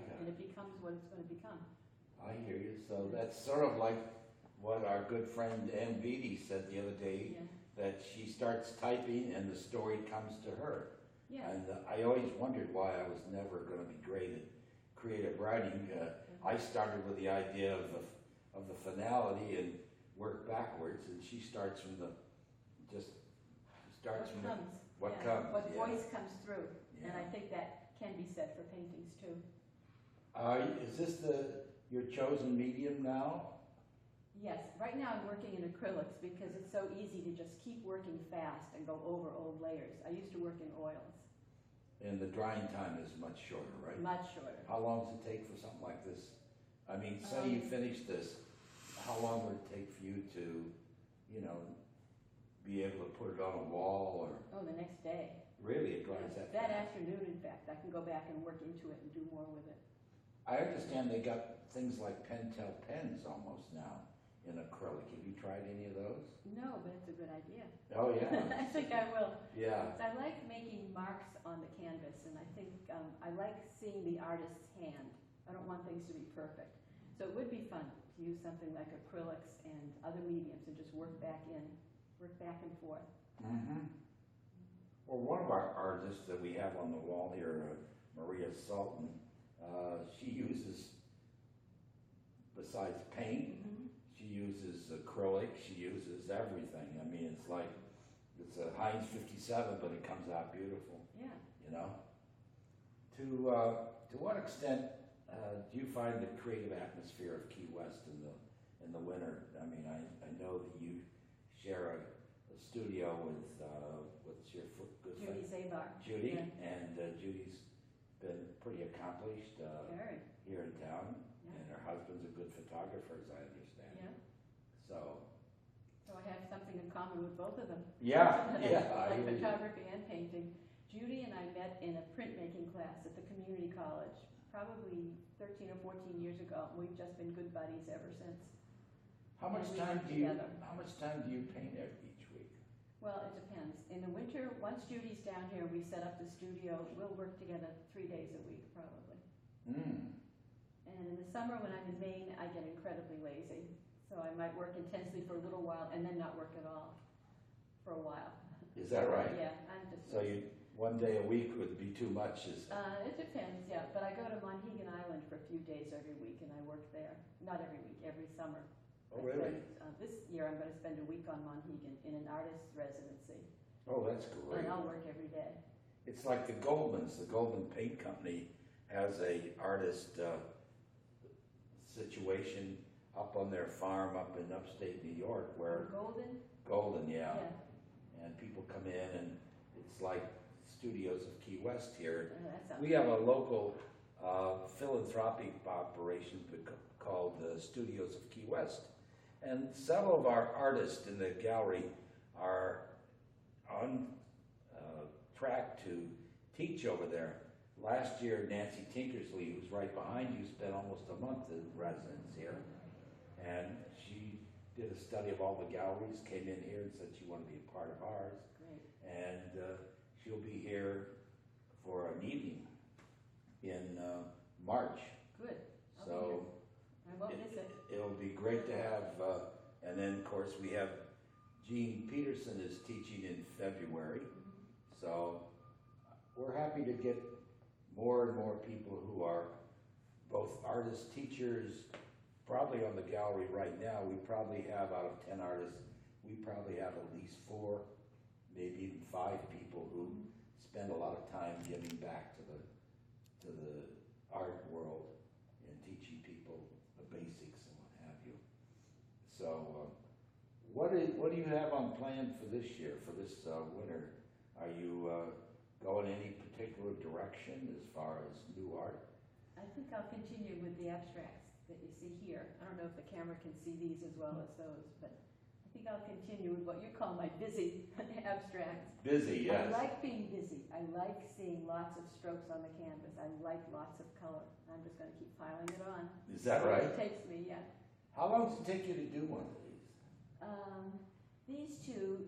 and it becomes what it's going to become. I hear you. So that's sort of like what our good friend Beatty said the other day, Yeah. that she starts typing and the story comes to her. Yeah. And I always wondered why I was never going to be great at creative writing. I started with the idea of the finality and work backwards, and she starts from the what comes. What yeah. voice comes through, Yeah. and I think that can be said for paintings too. Is this your chosen medium now? Yes, right now I'm working in acrylics because it's so easy to just keep working fast and go over old layers. I used to work in oils. And the drying time is much shorter, right? Much shorter. How long does it take for something like this? I mean, say you finish this, how long would it take for you to, be able to put it on a wall or? Oh, the next day. Really, it dries that That fast? afternoon, in fact, I can go back and work into it and do more with it. I understand they got things like Pentel pens almost now in acrylic. Have you tried any of those? No, but it's a good idea. Oh, yeah. I think I will. Yeah. I like making marks on the canvas, and I think I like seeing the artist's hand. I don't want things to be perfect. So it would be fun to use something like acrylics and other mediums and just work back and forth. Mm-hmm. Well, one of our artists that we have on the wall here, Maria Sultan, she uses, besides paint, she uses acrylic, she uses everything. I mean, it's like, it's a Heinz 57, but it comes out beautiful. Yeah. To what extent do you find the creative atmosphere of Key West in the winter? I mean, I know that you share a studio with what's your good friend? Judy Zabar. Judy, Yeah. and Judy's been pretty accomplished Very. here in town, Yeah. and her husband's a good photographer, as I understand. Yeah. So So I have something in common with both of them. yeah, I like I photography and painting. Judy and I met in a printmaking class at the community college, probably 13 or 14 years ago. We've just been good buddies ever since. How much And we time work do you together. paint each week? Well, it depends. In the winter, once Judy's down here, we set up the studio. We'll work together 3 days a week, probably. And in the summer, when I'm in Maine, I get incredibly lazy. So I might work intensely for a little while and then not work at all for a while. Is that right? Yeah, I'm just. So one day a week would be too much. It depends, yeah. But I go to Monhegan Island for a few days every week, and I work there. Not every week, every summer. Oh, really? This year, I'm going to spend a week on Monhegan in an artist's residency. Oh, that's great. And I'll work every day. It's like the Goldmans. The Goldman Paint Company has a artist situation up on their farm up in upstate New York where Golden, yeah. And people come in, and it's like studios of Key West here. We have a local philanthropic operation called Studios of Key West. And several of our artists in the gallery are on track to teach over there. Last year, Nancy Tinkersley, who's right behind you, spent almost a month in residence here. And she did a study of all the galleries, came in here and said she wanted to be a part of ours. Great. And she'll be here for a meeting in March. Good. So I won't miss it. it'll be great to have, and then of course we have Gene Peterson is teaching in February. So we're happy to get more and more people who are both artists, teachers. Probably on the gallery right now, we probably have, out of 10 artists, we probably have at least 4, maybe even 5 people who spend a lot of time giving back to the art world and teaching people the basics and what have you. So what do you have on plan for this year, for this winter? Are you going any particular direction as far as new art? I think I'll continue with the abstracts that you see here. I don't know if the camera can see these as well as those, but I think I'll continue with what you call my busy abstracts. Busy, yes. I like being busy. I like seeing lots of strokes on the canvas. I like lots of color. I'm just going to keep piling it on. Is that right? It takes me, yeah. How long does it take you to do one of these? These two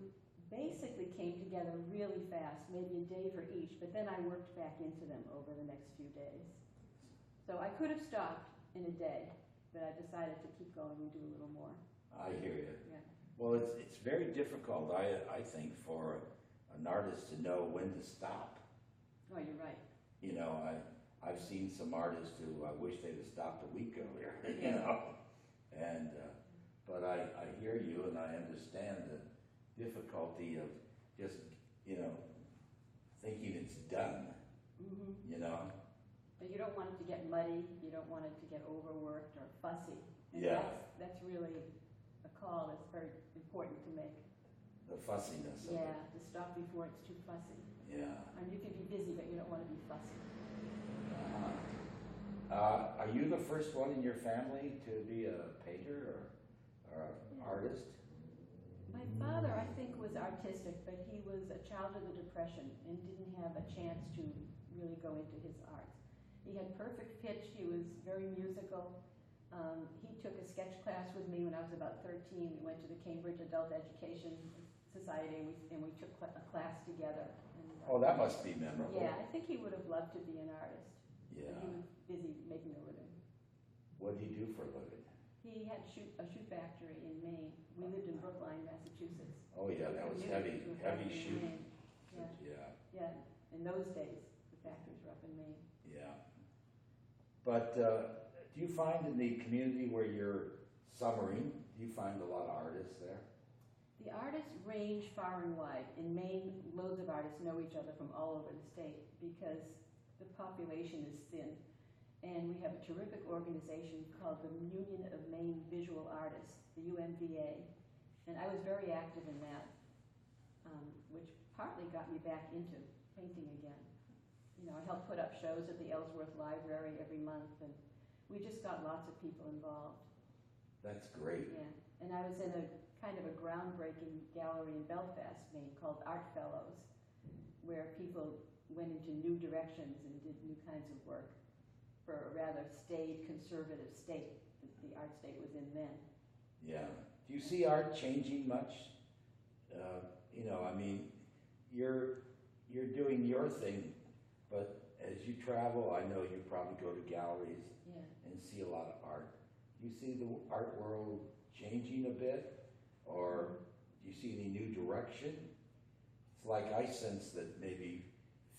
basically came together really fast, maybe a day for each, but then I worked back into them over the next few days. So I could have stopped in a day, but I decided to keep going and do a little more. I hear you. Yeah. Well, it's very difficult, I think, for an artist to know when to stop. Oh, you're right. You know, I've seen some artists who I wish they'd have stopped a week earlier, you Yeah. know? And, but I hear you and I understand the difficulty of just, you know, thinking it's done, Mm-hmm. you know? But you don't want it to get muddy, you don't want it to get overworked or fussy. And Yeah. That's really a call that's very important to make. The fussiness of Yeah, it. to stop before it's too fussy. Yeah. And you can be busy, but you don't want to be fussy. Are you the first one in your family to be a painter or an artist? My father, I think, was artistic, but he was a child of the Depression and didn't have a chance to really go into his arts. He had perfect pitch, he was very musical. He took a sketch class with me when I was about 13. We went to the Cambridge Adult Education Society and we took a class together. And, Oh, that must be memorable. yeah, I think he would have loved to be an artist. Yeah. But he was busy making a living. What did he do for a living? He had a shoe factory in Maine. We lived in Brookline, Massachusetts. Oh, yeah, that was We heavy, moved to a heavy factory in shoe. Maine. Yeah, Yeah, yeah. In those days, the factories were up in Maine. yeah. But do you find in the community where you're summering, do you find a lot of artists there? The artists range far and wide. In Maine, loads of artists know each other from all over the state because the population is thin. And we have a terrific organization called the Union of Maine Visual Artists, the UMVA. And I was very active in that, which partly got me back into painting again. You know, I helped put up shows at the Ellsworth Library every month, and we just got lots of people involved. That's great. Yeah, and I was in a kind of a groundbreaking gallery in Belfast, Maine, called Art Fellows, where people went into new directions and did new kinds of work for a rather staid, conservative state that the art state was in then. Yeah. Do you see art changing much? You know, I mean, you're doing your thing, but as you travel, I know you probably go to galleries Yeah. and see a lot of art. Do you see the art world changing a bit, or do you see any new direction? It's like I sense that maybe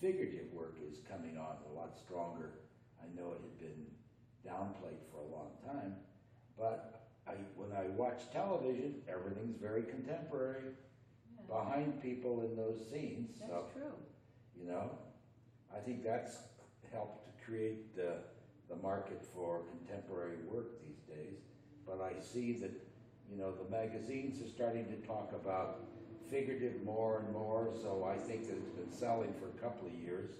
figurative work is coming on a lot stronger. I know it had been downplayed for a long time, but when I watch television, everything's very contemporary Yeah. behind people in those scenes. That's So, true. you know, I think that's helped to create the market for contemporary work these days. But I see that, you know, the magazines are starting to talk about figurative more and more, so I think that it's been selling for a couple of years,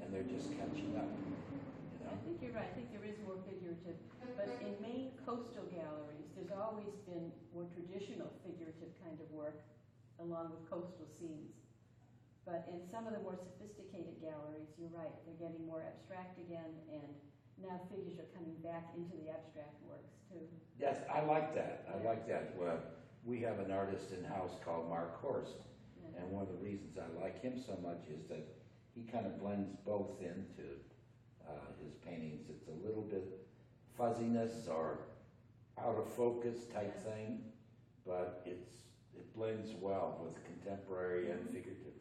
and they're just catching up, you know? I think you're right. I think there is more figurative. But in Maine coastal galleries, there's always been more traditional figurative kind of work along with coastal scenes. But in some of the more sophisticated galleries, you're right, they're getting more abstract again, and now figures are coming back into the abstract works too. Yes, I like that. I like that. Well, we have an artist in-house called Mark Horst, Yeah. and one of the reasons I like him so much is that he kind of blends both into his paintings. It's a little bit fuzziness or out of focus type thing, but it blends well with contemporary and figurative,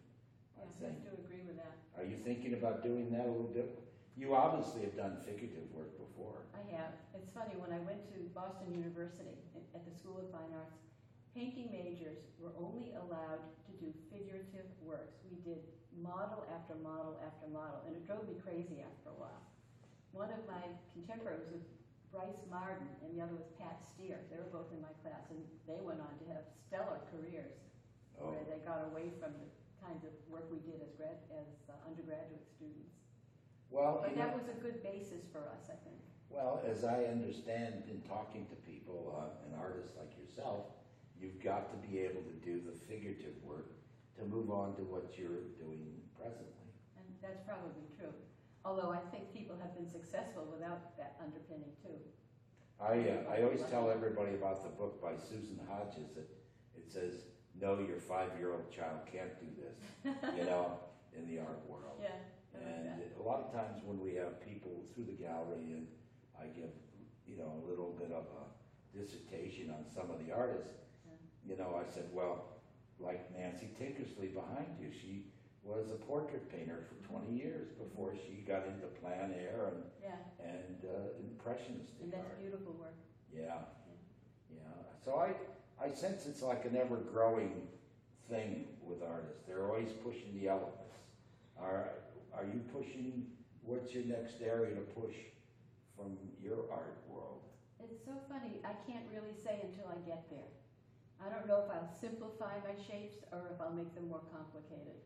I Yes, I think. do agree with that. Are you thinking about doing that a little bit? You obviously have done figurative work before. I have. It's funny, when I went to Boston University at the School of Fine Arts, painting majors were only allowed to do figurative works. We did model after model after model, and it drove me crazy after a while. One of my contemporaries was Bryce Marden, and the other was Pat Steer. They were both in my class, and they went on to have stellar careers where they got away from the kinds of work we did as undergraduate students. Well, But that was a good basis for us, I think. well, as I understand in talking to people, and artists like yourself, you've got to be able to do the figurative work to move on to what you're doing presently. And that's probably true. Although I think people have been successful without that underpinning too. I always tell everybody about the book by Susan Hodges that it says, no, your 5-year-old child can't do this, you know, in the art world. Yeah. And a lot of times when we have people through the gallery and I give, a little bit of a dissertation on some of the artists, I said, well, like Nancy Tinkersley behind you, she was a portrait painter for 20 years before she got into plein air and impressionist And that's art. beautiful work. Yeah. So I sense it's like an ever-growing thing with artists. They're always pushing the elements. Are you pushing, what's your next area to push from your art world? It's so funny, I can't really say until I get there. I don't know if I'll simplify my shapes or if I'll make them more complicated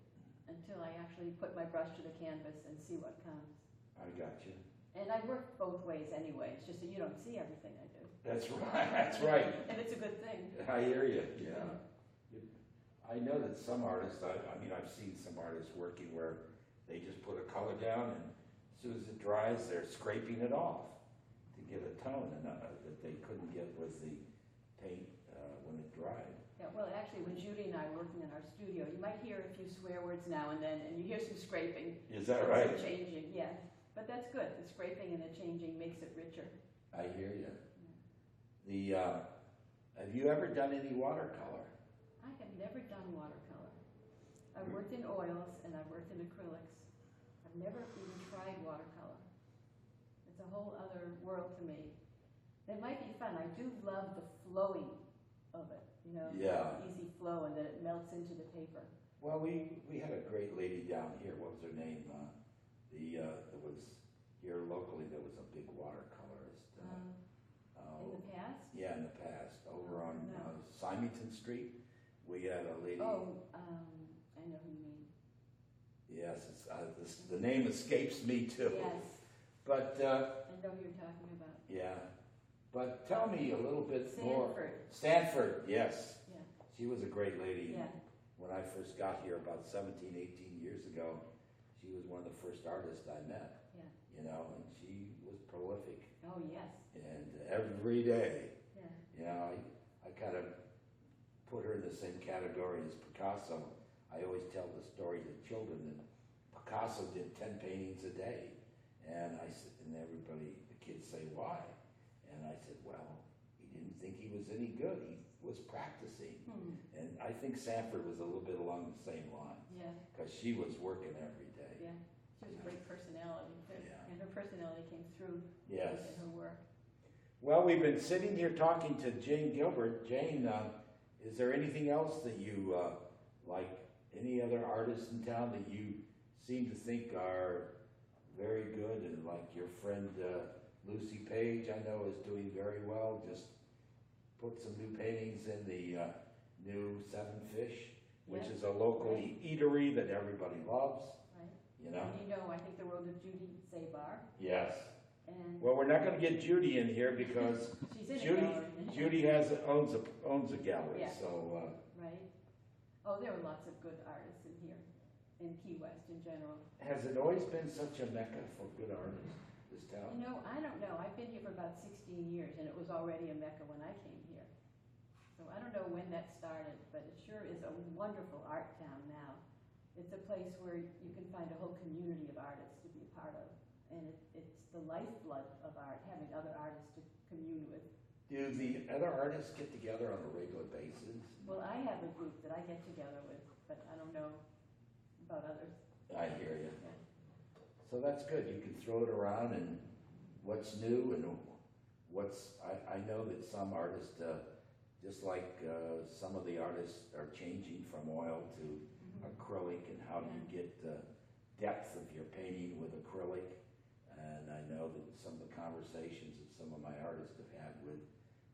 until I actually put my brush to the canvas and see what comes. I got you. And I work both ways anyway, it's just that you don't see everything I do. That's right, that's right. And it's a good thing. I hear you, yeah. I know that some artists, I've seen some artists working where they just put a color down and as soon as it dries, they're scraping it off to get a tone and that they couldn't get with the paint when it dried. Yeah, well, actually, when Judy and I are working in our studio, you might hear a few swear words now and then, and you hear some scraping. Is that right? Some changing, yeah. But that's good. The scraping and the changing makes it richer. I hear you. Have you ever done any watercolor? I have never done watercolor. I've worked in oils and I've worked in acrylics. I've never even tried watercolor. It's a whole other world to me. It might be fun. I do love the flowing of it, Yeah. easy flow and that it melts into the paper. Well, we had a great lady down here. What was her name? That was here locally. There was a big watercolorist. In the past? Yeah, in the past, over on No. Symington Street, we had a lady. I know who you mean. Yes, the name escapes me too. Yes. But I know who you're talking about. yeah, but tell me a little bit more. Stanford. Yes. Yeah. She was a great lady. Yeah. When I first got here about 17, 18 years ago, she was one of the first artists I met. Yeah. And she was prolific. Oh, yes. And every day, Yeah. I kind of put her in the same category as Picasso. I always tell the story to children that Picasso did 10 paintings a day. And everybody, the kids say, why? And I said, well, he didn't think he was any good. He was practicing. And I think Sanford was a little bit along the same lines. Yeah. Because she was working every day. Yeah. She was a great personality, too. Yeah. And her personality came through Yes. in her work. Well, we've been sitting here talking to Jane Gilbert. Jane, is there anything else that you like? Any other artists in town that you seem to think are very good? And like your friend Lucy Page, I know is doing very well. Just put some new paintings in the new Seven Fish, which is a local eatery that everybody loves. Right. And I think the world of Judy Zabar. Yes. And Well, we're not going to get Judy in here because she's in a gallery. Judy owns a gallery. Yeah. So Right. Oh, there are lots of good artists in here, in Key West in general. has it always been such a mecca for good artists, this town? I don't know. I've been here for about 16 years, and it was already a mecca when I came here. So I don't know when that started, but it sure is a wonderful art town now. It's a place where you can find a whole community of artists to be a part of, and it's the lifeblood of art, having other artists to commune with. Do the other artists get together on a regular basis? Well, I have a group that I get together with, but I don't know about others. I hear you. Yeah. So that's good. You can throw it around and what's new and I know that some artists, just like some of the artists are changing from oil to acrylic, and how do you get the depth of your painting with acrylic. And I know that some of the conversations that some of my artists have had with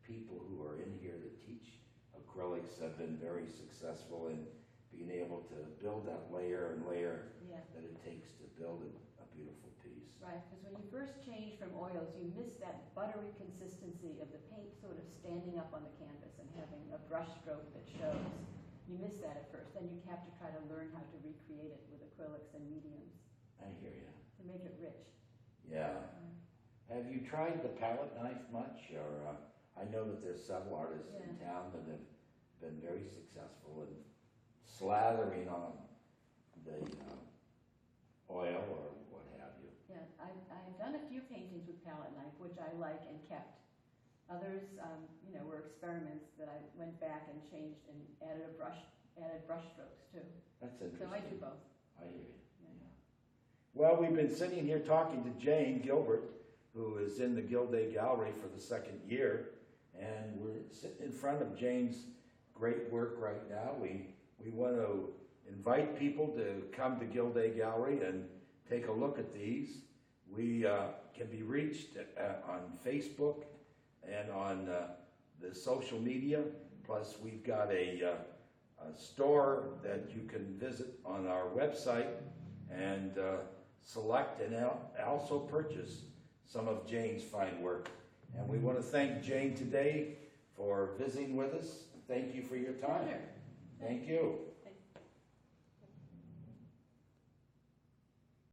people who are in here that teach acrylics have been very successful in being able to build that layer and layer Yeah. that it takes to build a beautiful piece. Right, because when you first change from oils, you miss that buttery consistency of the paint sort of standing up on the canvas and having a brush stroke that shows. You miss that at first, then you have to try to learn how to recreate it with acrylics and mediums I hear you. to make it rich. Yeah. Have you tried the palette knife much? Or I know that there's several artists in town that have been very successful in slathering on the oil or what have you. Yeah, I've done a few paintings with palette knife, which I like and kept. Others, were experiments that I went back and changed and added brush strokes too. That's interesting. So I do both. I hear you. Yeah. Well, we've been sitting here talking to Jane Gilbert, who is in the Gilday Gallery for the second year, and we're sitting in front of Jane's great work right now. We want to invite people to come to Gilday Gallery and take a look at these. We can be reached on Facebook and on the social media. Plus, we've got a store that you can visit on our website and select and also purchase some of Jane's fine work. And we want to thank Jane today for visiting with us. Thank you for your time. Pleasure. Thank you.